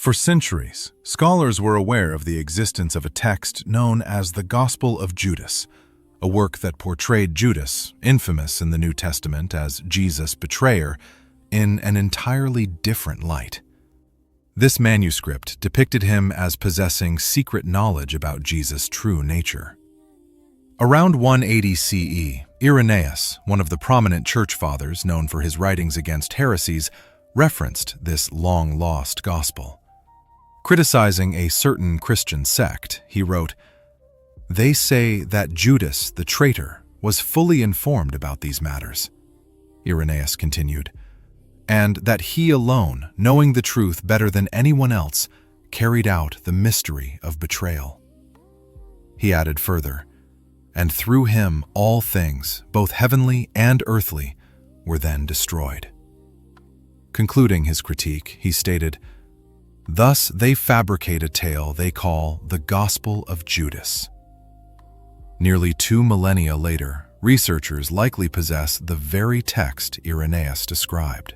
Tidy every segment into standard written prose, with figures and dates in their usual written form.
For centuries, scholars were aware of the existence of a text known as the Gospel of Judas, a work that portrayed Judas, infamous in the New Testament as Jesus' betrayer, in an entirely different light. This manuscript depicted him as possessing secret knowledge about Jesus' true nature. Around 180 CE, Irenaeus, one of the prominent church fathers known for his writings against heresies, referenced this long-lost gospel. Criticizing a certain Christian sect, he wrote, "They say that Judas, the traitor, was fully informed about these matters." Irenaeus continued, "and that he alone, knowing the truth better than anyone else, carried out the mystery of betrayal." He added further, "And through him all things, both heavenly and earthly, were then destroyed." Concluding his critique, he stated, "Thus they fabricate a tale they call the Gospel of Judas." Nearly 2 millennia later, researchers likely possess the very text Irenaeus described.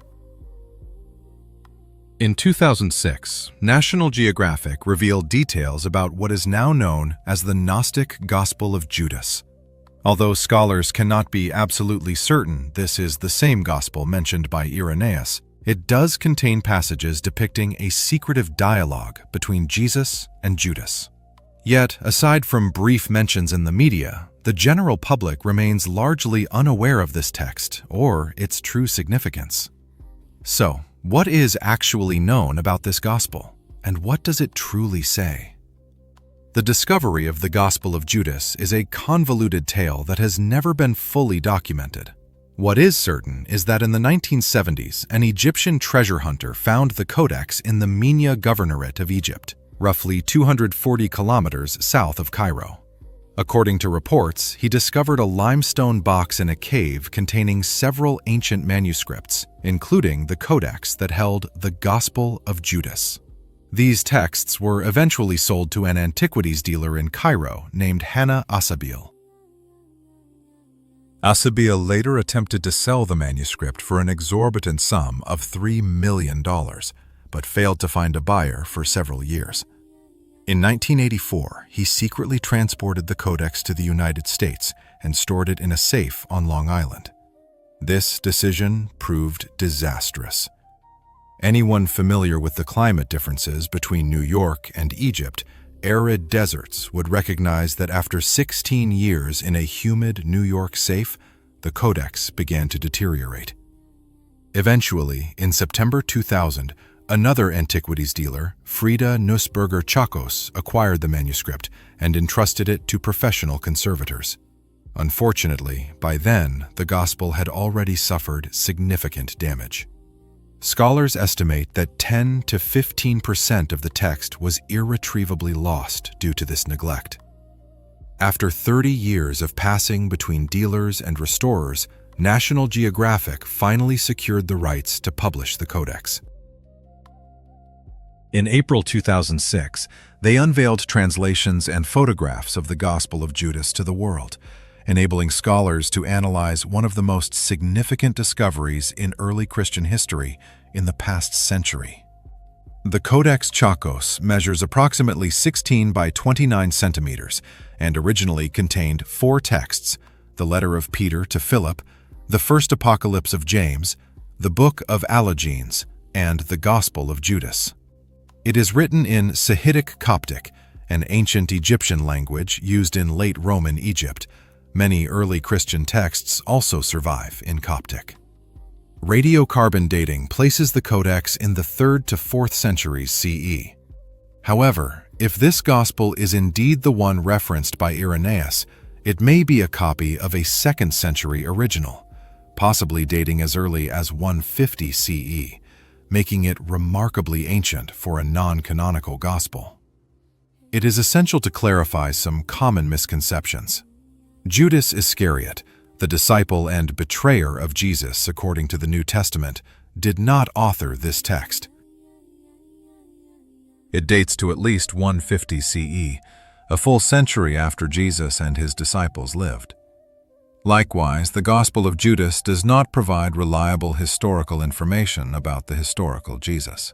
In 2006, National Geographic revealed details about what is now known as the Gnostic Gospel of Judas. Although scholars cannot be absolutely certain this is the same gospel mentioned by Irenaeus, it does contain passages depicting a secretive dialogue between Jesus and Judas. Yet, aside from brief mentions in the media, the general public remains largely unaware of this text or its true significance. So, what is actually known about this gospel, and what does it truly say? The discovery of the Gospel of Judas is a convoluted tale that has never been fully documented. What is certain is that in the 1970s, an Egyptian treasure hunter found the codex in the Minya Governorate of Egypt, roughly 240 kilometers south of Cairo. According to reports, he discovered a limestone box in a cave containing several ancient manuscripts, including the codex that held the Gospel of Judas. These texts were eventually sold to an antiquities dealer in Cairo named Hannah Asabil. Asabil later attempted to sell the manuscript for an exorbitant sum of $3 million, but failed to find a buyer for several years. In 1984, he secretly transported the codex to the United States and stored it in a safe on Long Island. This decision proved disastrous. Anyone familiar with the climate differences between New York and Egypt, arid deserts, would recognize that after 16 years in a humid New York safe, the codex began to deteriorate. Eventually, in September 2000, another antiquities dealer, Frieda Nussberger Chakos, acquired the manuscript and entrusted it to professional conservators. Unfortunately, by then, the gospel had already suffered significant damage. Scholars estimate that 10 to 15% of the text was irretrievably lost due to this neglect. After 30 years of passing between dealers and restorers, National Geographic finally secured the rights to publish the codex. In April 2006, they unveiled translations and photographs of the Gospel of Judas to the world, enabling scholars to analyze one of the most significant discoveries in early Christian history in the past century. The Codex Chakos measures approximately 16 by 29 centimeters and originally contained 4 texts: the letter of Peter to Philip, the first apocalypse of James, the book of Allegenes, and the Gospel of Judas. It is written in Sahidic Coptic, an ancient Egyptian language used in late Roman Egypt. Many early Christian texts also survive in Coptic. Radiocarbon dating places the codex in the 3rd to 4th centuries CE. However, if this gospel is indeed the one referenced by Irenaeus, it may be a copy of a 2nd century original, possibly dating as early as 150 CE, making it remarkably ancient for a non-canonical gospel. It is essential to clarify some common misconceptions. Judas Iscariot, the disciple and betrayer of Jesus according to the New Testament, did not author this text. It dates to at least 150 CE, a full century after Jesus and his disciples lived. Likewise, the Gospel of Judas does not provide reliable historical information about the historical Jesus.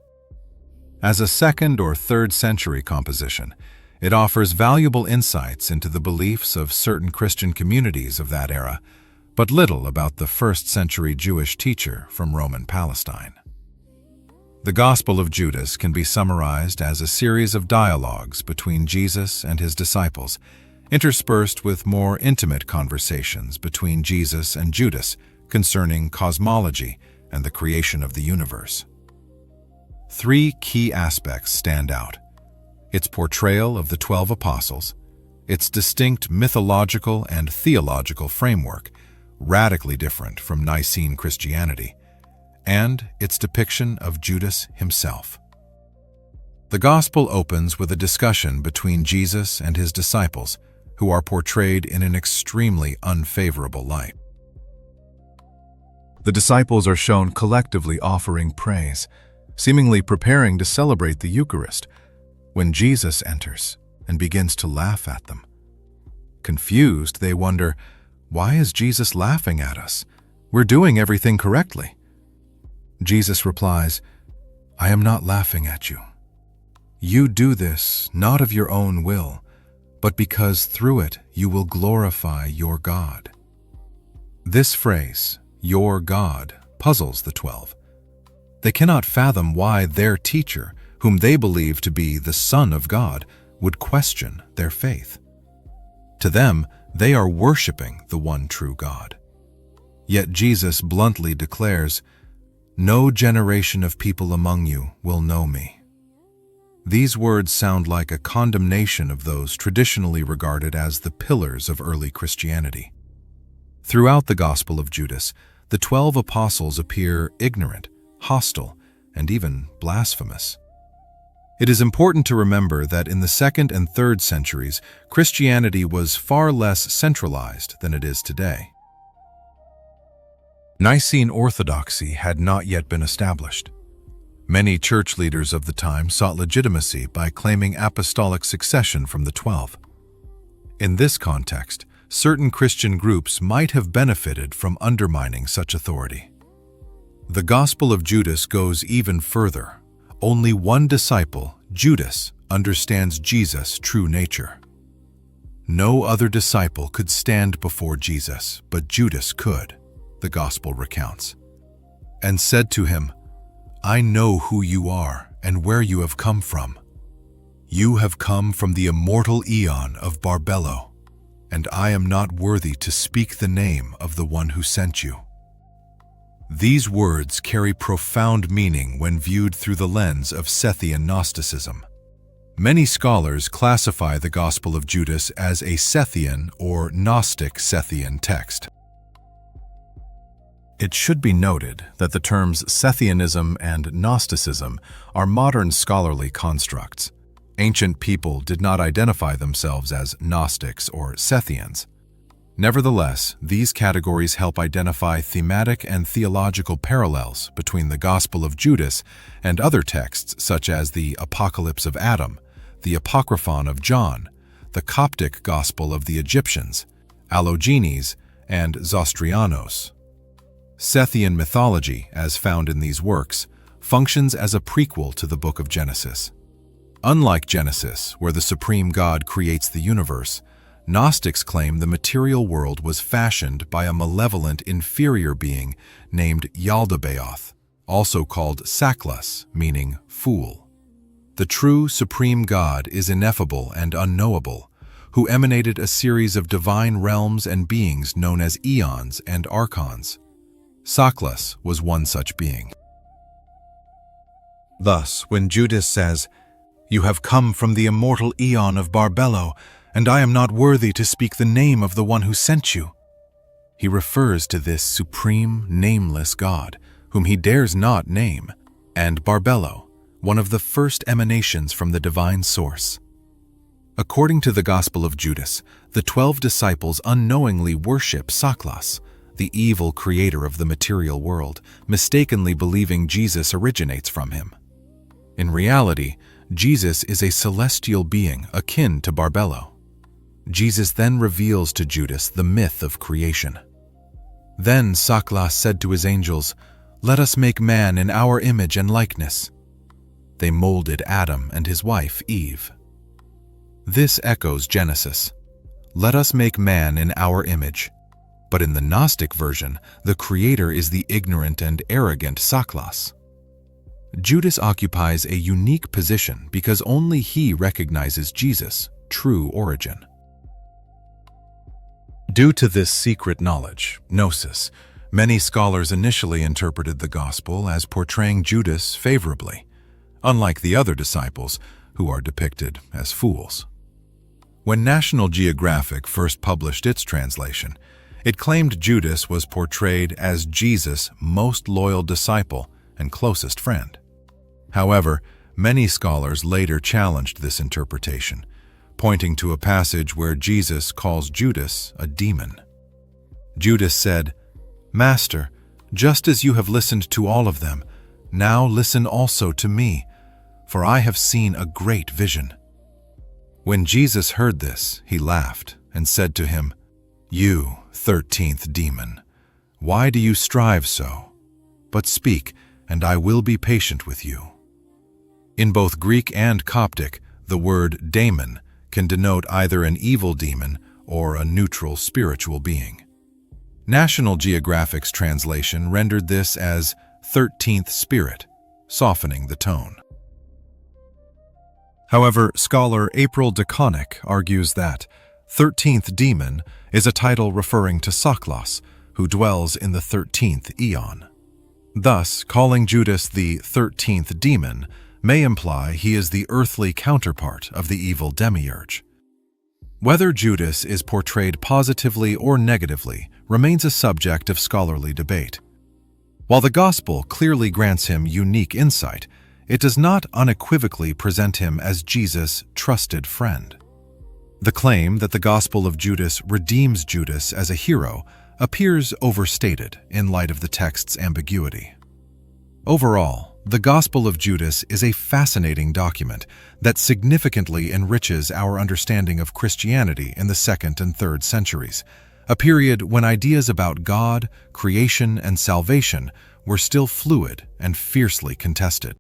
As a 2nd or 3rd century composition, it offers valuable insights into the beliefs of certain Christian communities of that era, but little about the 1st century Jewish teacher from Roman Palestine. The Gospel of Judas can be summarized as a series of dialogues between Jesus and his disciples, interspersed with more intimate conversations between Jesus and Judas concerning cosmology and the creation of the universe. 3 key aspects stand out: its portrayal of the 12 apostles, its distinct mythological and theological framework, radically different from Nicene Christianity, and its depiction of Judas himself. The Gospel opens with a discussion between Jesus and his disciples, who are portrayed in an extremely unfavorable light. The disciples are shown collectively offering praise, seemingly preparing to celebrate the Eucharist, when Jesus enters and begins to laugh at them. Confused, they wonder, why is Jesus laughing at us? We're doing everything correctly. Jesus replies, I am not laughing at you. You do this not of your own will, but because through it you will glorify your God. This phrase, your God, puzzles the 12. They cannot fathom why their teacher, whom they believe to be the Son of God, would question their faith. To them, they are worshiping the one true God. Yet Jesus bluntly declares, no generation of people among you will know me. These words sound like a condemnation of those traditionally regarded as the pillars of early Christianity. Throughout the Gospel of Judas, the 12 apostles appear ignorant, hostile, and even blasphemous. It is important to remember that in the 2nd and 3rd centuries, Christianity was far less centralized than it is today. Nicene orthodoxy had not yet been established. Many church leaders of the time sought legitimacy by claiming apostolic succession from the 12. In this context, certain Christian groups might have benefited from undermining such authority. The Gospel of Judas goes even further. Only one disciple, Judas, understands Jesus' true nature. No other disciple could stand before Jesus, but Judas could, the Gospel recounts, and said to him, I know who you are and where you have come from. You have come from the immortal aeon of Barbelo, and I am not worthy to speak the name of the one who sent you. These words carry profound meaning when viewed through the lens of Sethian Gnosticism. Many scholars classify the Gospel of Judas as a Sethian or Gnostic Sethian text. It should be noted that the terms Sethianism and Gnosticism are modern scholarly constructs. Ancient people did not identify themselves as Gnostics or Sethians. Nevertheless, these categories help identify thematic and theological parallels between the Gospel of Judas and other texts such as the Apocalypse of Adam, the Apocryphon of John, the Coptic Gospel of the Egyptians, Allogenes, and Zostrianos. Sethian mythology, as found in these works, functions as a prequel to the book of Genesis. Unlike Genesis, where the supreme God creates the universe, Gnostics claim the material world was fashioned by a malevolent inferior being named Yaldabaoth, also called Saklas, meaning fool. The true supreme God is ineffable and unknowable, who emanated a series of divine realms and beings known as aeons and archons. Saklas was one such being. Thus, when Judas says, You have come from the immortal aeon of Barbelo, and I am not worthy to speak the name of the one who sent you, he refers to this supreme, nameless God, whom he dares not name, and Barbelo, one of the first emanations from the divine source. According to the Gospel of Judas, the 12 disciples unknowingly worship Saklas, the evil creator of the material world, mistakenly believing Jesus originates from him. In reality, Jesus is a celestial being akin to Barbelo. Jesus then reveals to Judas the myth of creation. Then Saklas said to his angels, Let us make man in our image and likeness. They molded Adam and his wife, Eve. This echoes Genesis. Let us make man in our image. But in the Gnostic version, the creator is the ignorant and arrogant Saklas. Judas occupies a unique position because only he recognizes Jesus' true origin. Due to this secret knowledge, gnosis, many scholars initially interpreted the Gospel as portraying Judas favorably, unlike the other disciples, who are depicted as fools. When National Geographic first published its translation, it claimed Judas was portrayed as Jesus' most loyal disciple and closest friend. However, many scholars later challenged this interpretation, pointing to a passage where Jesus calls Judas a demon. Judas said, "Master, just as you have listened to all of them, now listen also to me, for I have seen a great vision." When Jesus heard this, he laughed and said to him, "You, 13th demon, why do you strive so? But speak, and I will be patient with you." In both Greek and Coptic, the word daemon can denote either an evil demon or a neutral spiritual being. National Geographic's translation rendered this as 13th spirit, softening the tone. However, scholar April DeConnick argues that 13th demon is a title referring to Saklas, who dwells in the 13th aeon. Thus, calling Judas the 13th demon may imply he is the earthly counterpart of the evil demiurge. Whether Judas is portrayed positively or negatively remains a subject of scholarly debate. While the Gospel clearly grants him unique insight, it does not unequivocally present him as Jesus' trusted friend. The claim that the Gospel of Judas redeems Judas as a hero appears overstated in light of the text's ambiguity. Overall, the Gospel of Judas is a fascinating document that significantly enriches our understanding of Christianity in the 2nd and 3rd centuries, a period when ideas about God, creation, and salvation were still fluid and fiercely contested.